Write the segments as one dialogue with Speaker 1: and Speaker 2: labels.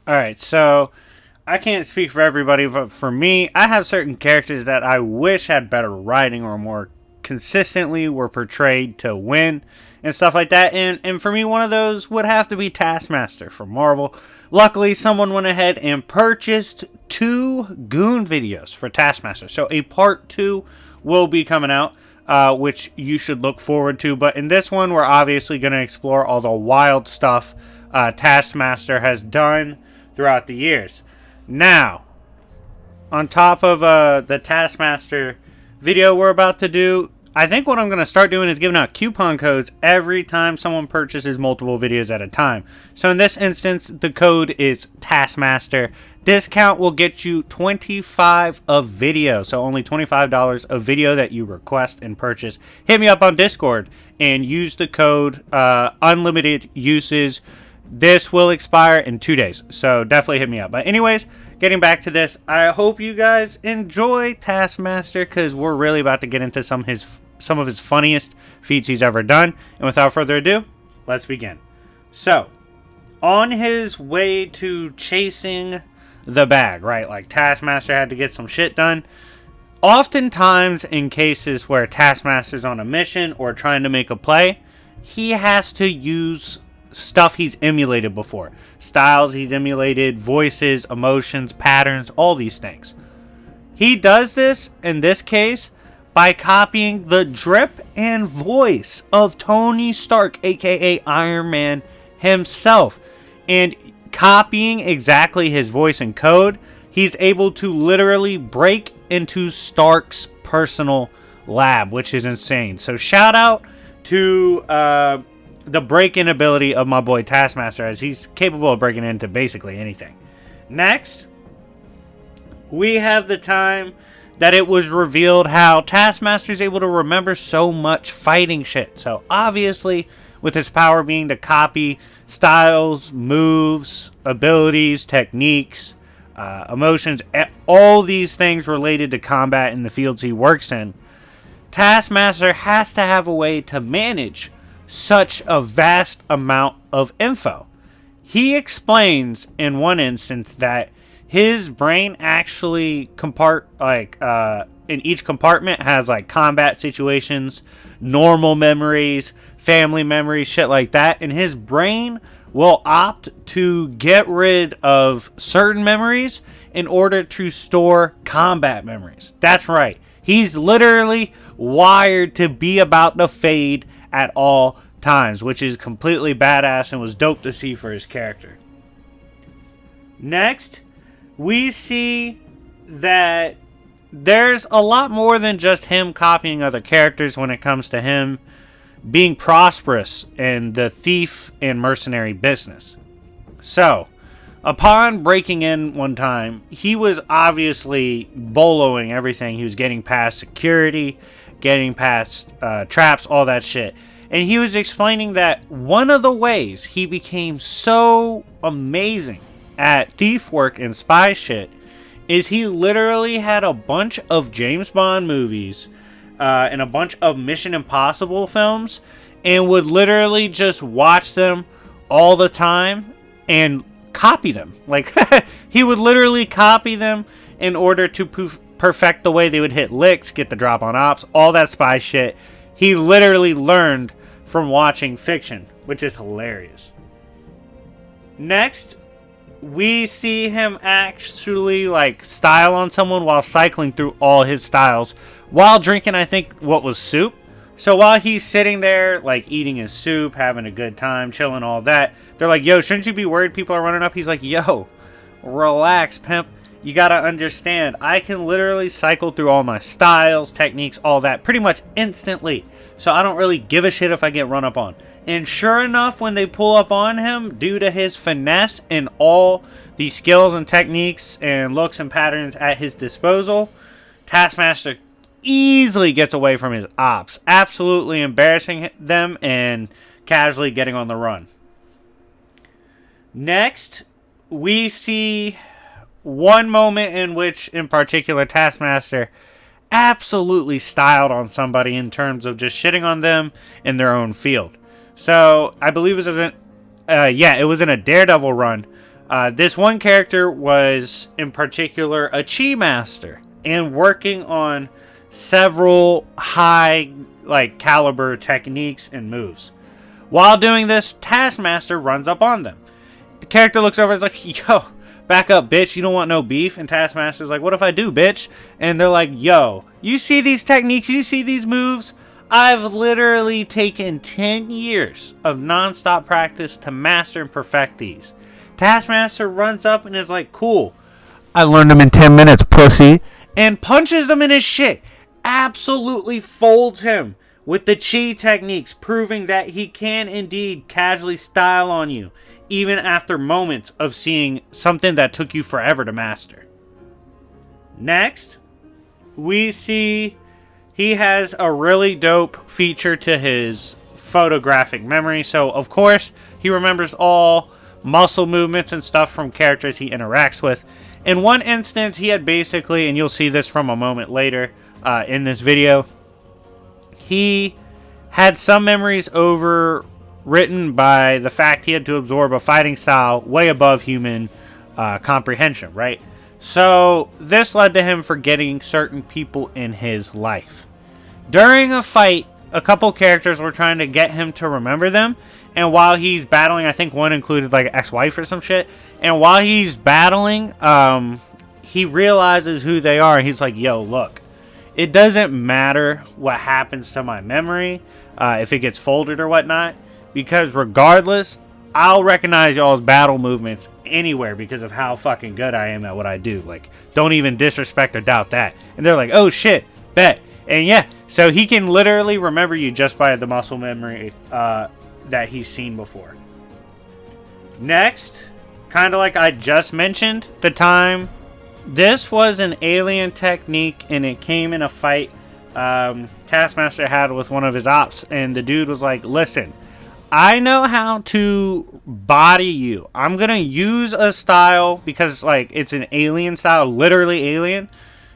Speaker 1: Alright, so I can't speak for everybody, but for me, I have certain characters that I wish had better writing or more consistently were portrayed to win and stuff like that. And for me, one of those would have to be Taskmaster from Marvel. Luckily, someone went ahead and purchased 2 Goon videos for Taskmaster. So a part 2 will be coming out, which you should look forward to. But in this one, we're obviously going to explore all the wild stuff Taskmaster has done throughout the years. Now, on top of the Taskmaster video we're about to do, I think what I'm going to start doing is giving out coupon codes every time someone purchases multiple videos at a time. So in this instance, the code is Taskmaster. Discount will get you 25 of video, so only $25 of video that you request and purchase. Hit me up on Discord and use the code unlimited uses. This will expire in 2 days, so definitely hit me up. But anyways, getting back to this, I hope you guys enjoy Taskmaster because we're really about to get into some of his funniest feats he's ever done. And without further ado, let's begin. So, on his way to chasing the bag, right? Like Taskmaster had to get some shit done. Oftentimes, in cases where Taskmaster's on a mission or trying to make a play, he has to use stuff he's emulated before. Styles he's emulated, voices, emotions, patterns, all these things. He does this, in this case, by copying the drip and voice of Tony Stark, aka Iron Man himself. And copying exactly his voice and code, he's able to literally break into Stark's personal lab, which is insane. So shout out to the break-in ability of my boy Taskmaster, as he's capable of breaking into basically anything. Next, we have the time that it was revealed how Taskmaster is able to remember so much fighting shit. So obviously, with his power being to copy styles, moves, abilities, techniques, emotions, all these things related to combat in the fields he works in, Taskmaster has to have a way to manage such a vast amount of info. He explains in one instance that his brain actually in each compartment has like combat situations, normal memories, family memories, shit like that, and his brain will opt to get rid of certain memories in order to store combat memories. That's right. He's literally wired to be about the fade at all times, which is completely badass and was dope to see for his character. Next, we see that there's a lot more than just him copying other characters when it comes to him being prosperous in the thief and mercenary business. So, upon breaking in one time, he was obviously boloing everything. He was getting past security, getting past traps, all that shit. And he was explaining that one of the ways he became so amazing at thief work and spy shit is he literally had a bunch of James Bond movies and a bunch of Mission Impossible films and would literally just watch them all the time and copy them. Like, he would literally copy them in order to perfect the way they would hit licks, get the drop on Opps, all that spy shit. He literally learned from watching fiction, which is hilarious. Next, we see him actually like style on someone while cycling through all his styles while drinking, I think, what was soup. So while he's sitting there like eating his soup, having a good time, chilling, all that, they're like, yo, shouldn't you be worried people are running up? He's like, yo, relax, pimp. You gotta understand, I can literally cycle through all my styles, techniques, all that pretty much instantly. So I don't really give a shit if I get run up on. And sure enough, when they pull up on him, due to his finesse and all the skills and techniques and looks and patterns at his disposal, Taskmaster easily gets away from his ops, absolutely embarrassing them and casually getting on the run. Next, we see one moment in which, in particular, Taskmaster absolutely styled on somebody in terms of just shitting on them in their own field. So, I believe it was in a Daredevil run. This one character was, in particular, a chi master and working on several high caliber techniques and moves. While doing this, Taskmaster runs up on them. The character looks over and is like, yo, back up, bitch. You don't want no beef? And Taskmaster's like, what if I do, bitch? And they're like, yo, you see these techniques? You see these moves? I've literally taken 10 years of non-stop practice to master and perfect these. Taskmaster runs up and is like, cool. I learned them in 10 minutes, pussy. And punches him in his shit. Absolutely folds him with the chi techniques, proving that he can indeed casually style on you, even after moments of seeing something that took you forever to master. Next, we see he has a really dope feature to his photographic memory. So, of course, he remembers all muscle movements and stuff from characters he interacts with. In one instance, he had basically, and you'll see this from a moment later in this video, he had some memories overwritten by the fact he had to absorb a fighting style way above human comprehension, right? So this led to him forgetting certain people in his life. During a fight, a couple characters were trying to get him to remember them, and while he's battling, I think one included like an ex-wife or some shit, and while he's battling, he realizes who they are, and he's like, yo, look, it doesn't matter what happens to my memory, if it gets folded or whatnot, because regardless, I'll recognize y'all's battle movements anywhere because of how fucking good I am at what I do. Like, don't even disrespect or doubt that. And they're like, oh shit, bet. And yeah, so he can literally remember you just by the muscle memory that he's seen before. Next, kind of like I just mentioned, the time. This was an alien technique, and it came in a fight Taskmaster had with one of his ops, and the dude was like, listen, I know how to body you. I'm gonna use a style because like it's an alien style, literally alien.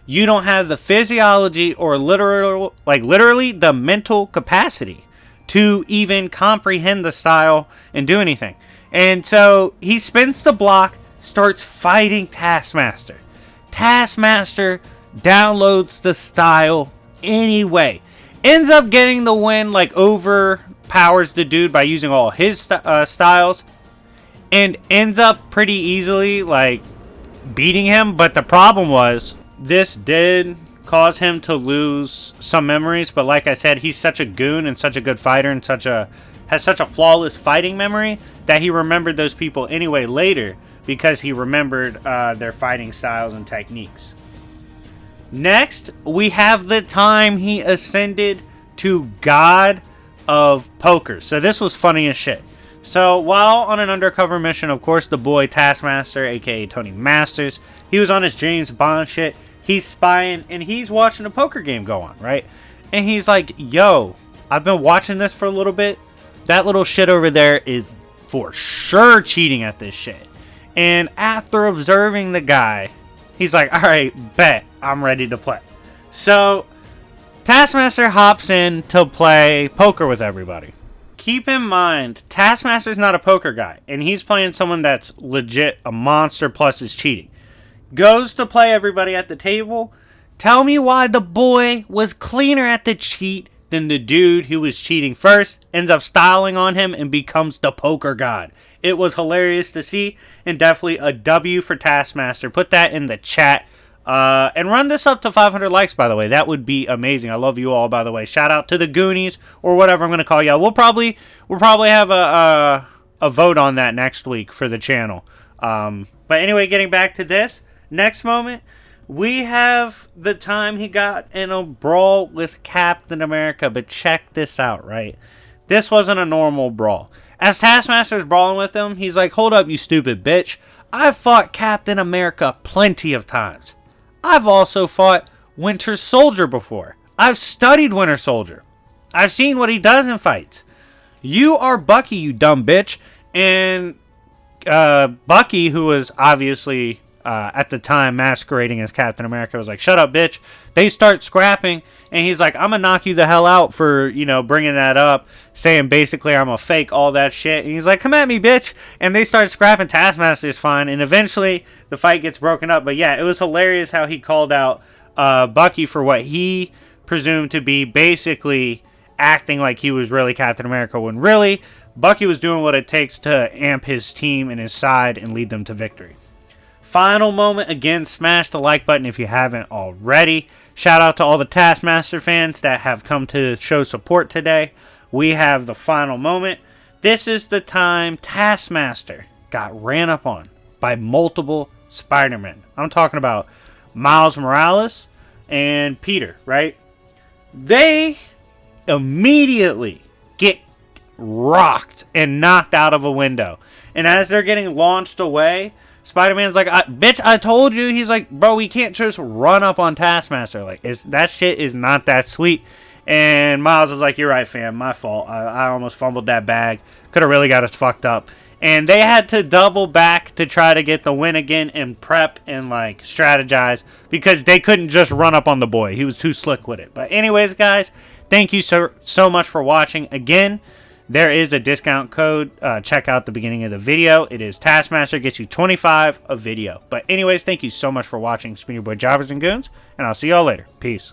Speaker 1: You don't have the physiology or literally the mental capacity to even comprehend the style and do anything. And so he spins the block, starts fighting Taskmaster. Taskmaster downloads the style anyway. Ends up getting the win, like overpowers the dude by using all his styles. And ends up pretty easily like beating him. But the problem was, this did cause him to lose some memories. But like I said, he's such a goon and such a good fighter and has such a flawless fighting memory that he remembered those people anyway later because he remembered their fighting styles and techniques. Next, we have the time he ascended to God of Poker. So this was funny as shit. So while on an undercover mission, of course, the boy Taskmaster, aka Tony Masters, he was on his James Bond shit. He's spying and he's watching a poker game go on, right? And he's like, yo, I've been watching this for a little bit. That little shit over there is for sure cheating at this shit. And after observing the guy, he's like, alright, bet, I'm ready to play. So Taskmaster hops in to play poker with everybody. Keep in mind, Taskmaster's not a poker guy, and he's playing someone that's legit a monster plus is cheating. Goes to play everybody at the table. Tell me why the boy was cleaner at the cheat than the dude who was cheating first, ends up styling on him and becomes the poker god. It was hilarious to see, and definitely a W for Taskmaster. Put that in the chat. And run this up to 500 likes, by the way. That would be amazing. I love you all, by the way. Shout out to the Goonies, or whatever I'm going to call y'all. We'll probably have a vote on that next week for the channel. But anyway, getting back to this. Next moment, we have the time he got in a brawl with Captain America. But check this out, right? This wasn't a normal brawl. As Taskmaster's brawling with him, he's like, hold up, you stupid bitch. I've fought Captain America plenty of times. I've also fought Winter Soldier before. I've studied Winter Soldier. I've seen what he does in fights. You are Bucky, you dumb bitch. And Bucky, who was obviously at the time masquerading as Captain America, was like, shut up, bitch. They start scrapping, and he's like, I'm going to knock you the hell out for, bringing that up, saying basically I'm a fake, all that shit. And he's like, come at me, bitch. And they start scrapping. Taskmaster is fine, and eventually the fight gets broken up. But yeah, it was hilarious how he called out Bucky for what he presumed to be basically acting like he was really Captain America, when really Bucky was doing what it takes to amp his team and his side and lead them to victory. Final moment, again, smash the like button if you haven't already. Shout out to all the Taskmaster fans that have come to show support today. We have the final moment. This is the time Taskmaster got ran up on by multiple Spider-Men. I'm talking about Miles Morales and Peter, right? They immediately get rocked and knocked out of a window. And as they're getting launched away, Spider-Man's like, bitch, I told you. He's like, bro, we can't just run up on Taskmaster. Like, that shit is not that sweet. And Miles is like, you're right, fam. My fault. I almost fumbled that bag. Could have really got us fucked up. And they had to double back to try to get the win again and prep and, like, strategize, because they couldn't just run up on the boy. He was too slick with it. But anyways, guys, thank you so much for watching. Again, there is a discount code. Check out the beginning of the video. It is Taskmaster. Gets you 25 a video. But anyways, thank you so much for watching. It's been your boy Jobbers and Goons, and I'll see y'all later. Peace.